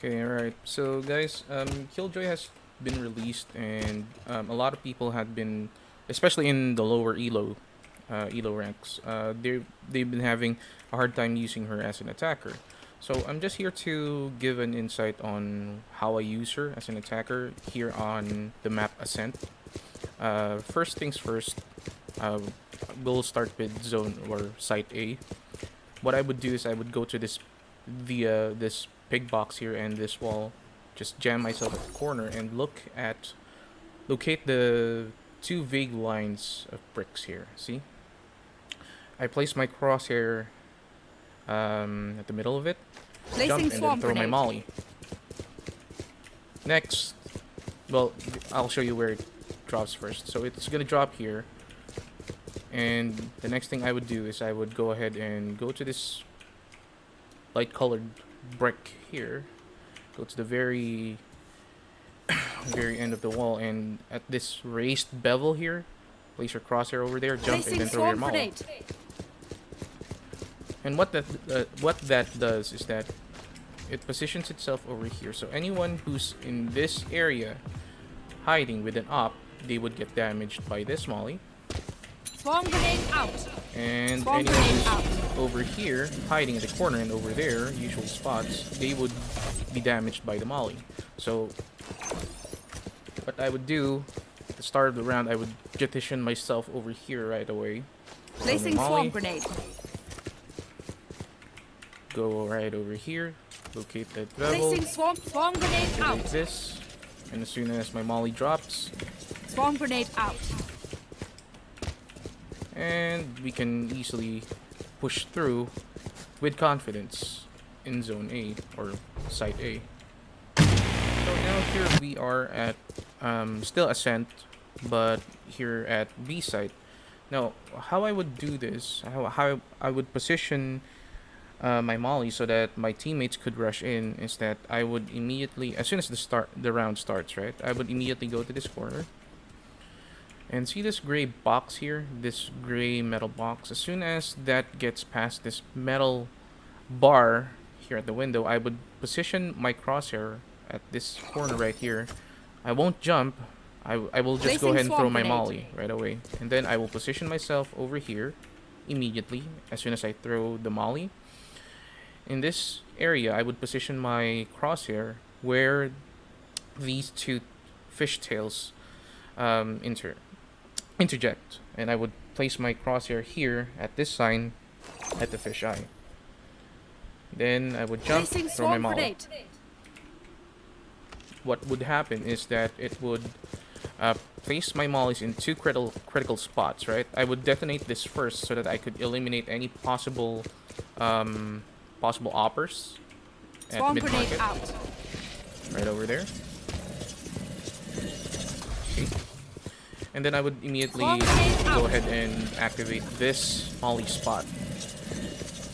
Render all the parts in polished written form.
Okay, alright. So, guys, Killjoy has been released, and a lot of people had been, especially in the lower elo ranks, they've been having a hard time using her as an attacker. So, I'm just here to give an insight on how I use her as an attacker here on the map Ascent. First things first, uh, we'll start with zone or site A. What I would do is I would go to this big box here and this wall, just jam myself at the corner and locate the two vague lines of bricks here. See, I place my crosshair at the middle of it, Placing jump and then swamp throw my grenade. molly. Next, well, I'll show you where it drops first. So it's gonna drop here, and the next thing I would do is I would go ahead and go to this light colored brick here, go to the very end of the wall, and at this raised bevel here, place your crosshair over there, jump, and Placing then throw your swamp molly. grenade. And what that does is that it positions itself over here. So anyone who's in this area hiding with an op, they would get damaged by this molly. Swamp grenade out. And Swamp anyone grenade who's out. over here, hiding in the corner and over there, usual spots, they would be damaged by the molly. So, what I would do at the start of the round, I would petition myself over here right away. Placing molly. swamp grenade. Go right over here, locate that level, Placing swamp grenade activate out. this, and as soon as my molly drops, Swamp grenade out. and we can easily push through with confidence in zone A or site A. So now here we are at still Ascent, but here at B site. Now, how I would do this, how I would position my molly so that my teammates could rush in is that I would immediately, as soon as the round starts, right, I would immediately go to this corner and see this gray box here, this gray metal box. As soon as that gets past this metal bar here at the window, I would position my crosshair at this corner right here. I won't jump. I will just go Placing ahead and throw swamp my grenade. molly right away. And then I will position myself over here immediately as soon as I throw the molly. In this area, I would position my crosshair where these two fishtails interject. And I would place my crosshair here at this sign at the fish eye. Then I would jump, Placing throw my swamp molly. grenade. What would happen is that it would place my mollies in two critical spots, right? I would detonate this first so that I could eliminate any possible oppers at Swamp mid grenade market, out. right over there. Okay. And then I would immediately Swamp grenade go out. ahead and activate this molly spot.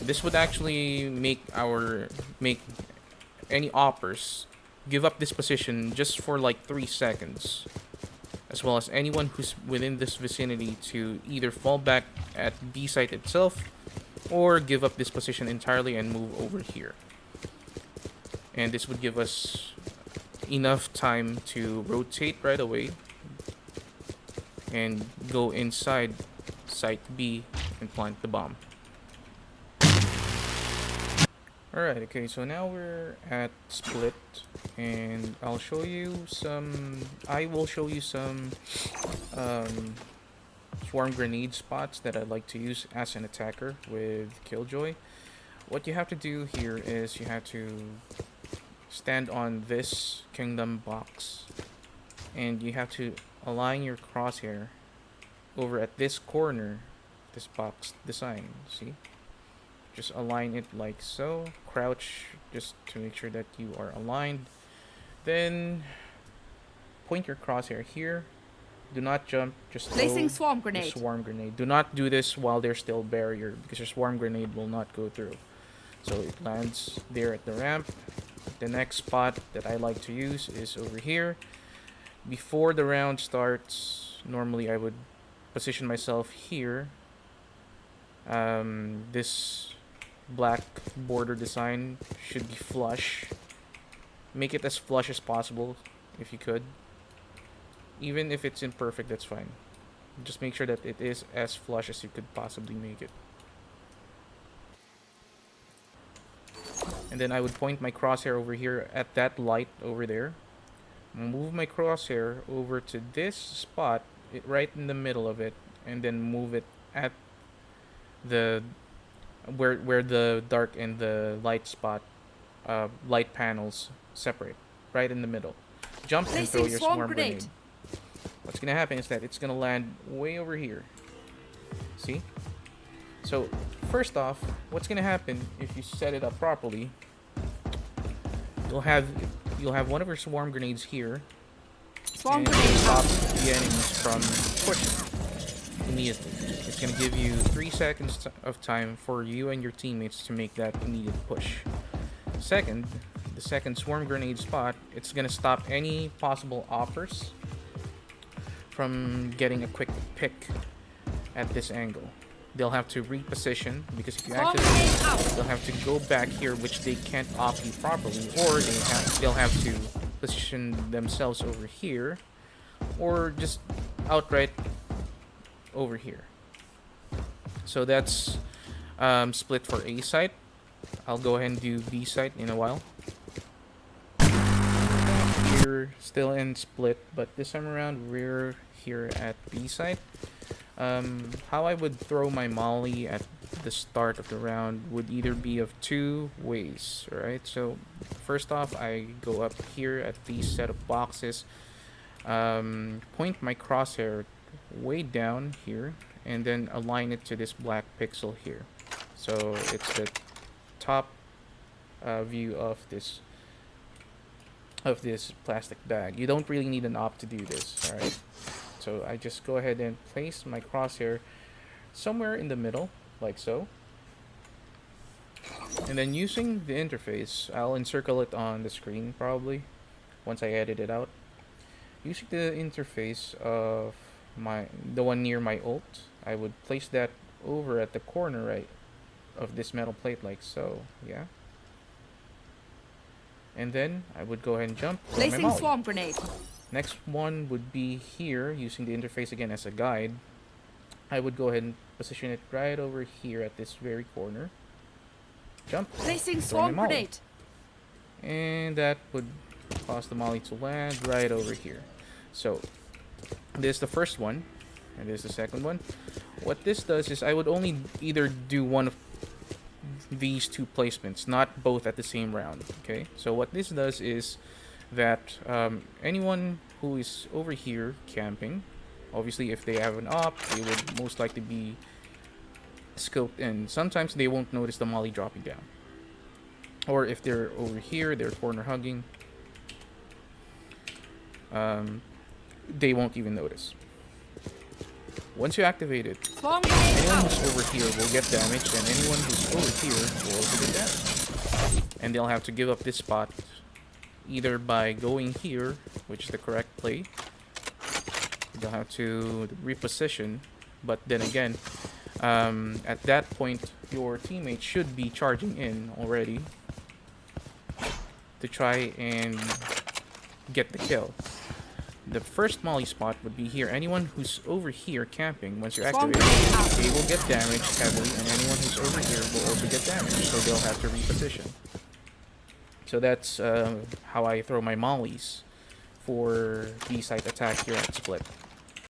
This would actually make any oppers give up this position just for like 3 seconds, as well as anyone who's within this vicinity to either fall back at B site itself or give up this position entirely and move over here. And this would give us enough time to rotate right away and go inside site B and plant the bomb. Alright, okay, so now we're at Split, and I will show you some swarm grenade spots that I like to use as an attacker with Killjoy. What you have to do here is you have to stand on this kingdom box, and you have to align your crosshair over at this corner, this box design, see? Just align it like so. Crouch just to make sure that you are aligned. Then point your crosshair here. Do not jump. Just throw Placing swamp your grenade. swarm grenade. Do not do this while there's still barrier because your swarm grenade will not go through. So it lands there at the ramp. The next spot that I like to use is over here. Before the round starts, normally I would position myself here. This black border design should be flush Make it as flush as possible, if you could. Even if it's imperfect, that's fine. Just make sure that it is as flush as you could possibly make it. And then I would point my crosshair over here at that light over there. Move my crosshair over to this spot, right in the middle of it, and then move it at the where the dark and the light spot, light panels separate, right in the middle. Jump and throw Placing your swarm swarm grenade. grenade. What's gonna happen is that it's gonna land way over here. See? So first off, what's gonna happen if you set it up properly? You'll have one of your swarm grenades here, Swarm and it grenade out. stops the enemies from pushing immediately. It's gonna give you 3 seconds of time for you and your teammates to make that immediate push. Second, the second swarm grenade spot, it's gonna stop any possible offers from getting a quick pick at this angle. They'll have to reposition, because if you Swarm activate grenade it, out. they'll have to go back here, which they can't off you properly, or they'll have to position themselves over here, or just outright over here. So that's split for A site. I'll go ahead and do B site in a while. We're still in split, but this time around we're here at B site. How I would throw my molly at the start of the round would either be of 2 ways, right? So first off, I go up here at these set of boxes, point my crosshair way down here, and then align it to this black pixel here. So it's the top view of this plastic bag. You don't really need an op to do this, alright? So I just go ahead and place my crosshair somewhere in the middle, like so. And then using the interface, I'll encircle it on the screen probably, once I edit it out. Using the interface of the one near my ult, I would place that over at the corner right of this metal plate, like so, yeah. And then I would go ahead and jump. Throw my Placing molly. swarm grenade. Next one would be here, using the interface again as a guide. I would go ahead and position it right over here at this very corner. Jump. Placing Throw my swarm molly. grenade. And that would cause the molly to land right over here. So this is the first one, and this is the second one. What this does is I would only either do one of these 2 placements, not both at the same round. Okay, so what this does is that anyone who is over here camping, obviously if they have an op, they would most likely be scoped in. Sometimes they won't notice the molly dropping down, or if they're over here, they're corner hugging, they won't even notice. Once you activate it, Swarm grenade anyone out. who's over here will get damaged, and anyone who's over here will also get damaged. And they'll have to give up this spot either by going here, which is the correct play. They'll have to reposition, but then again, at that point, your teammate should be charging in already to try and get the kill. The first molly spot would be here. Anyone who's over here camping, once you're Swarm activated, grenade out. they will get damaged heavily, and anyone who's over here will also get damaged, so they'll have to reposition. So that's how I throw my mollies for B-site attack here at Split.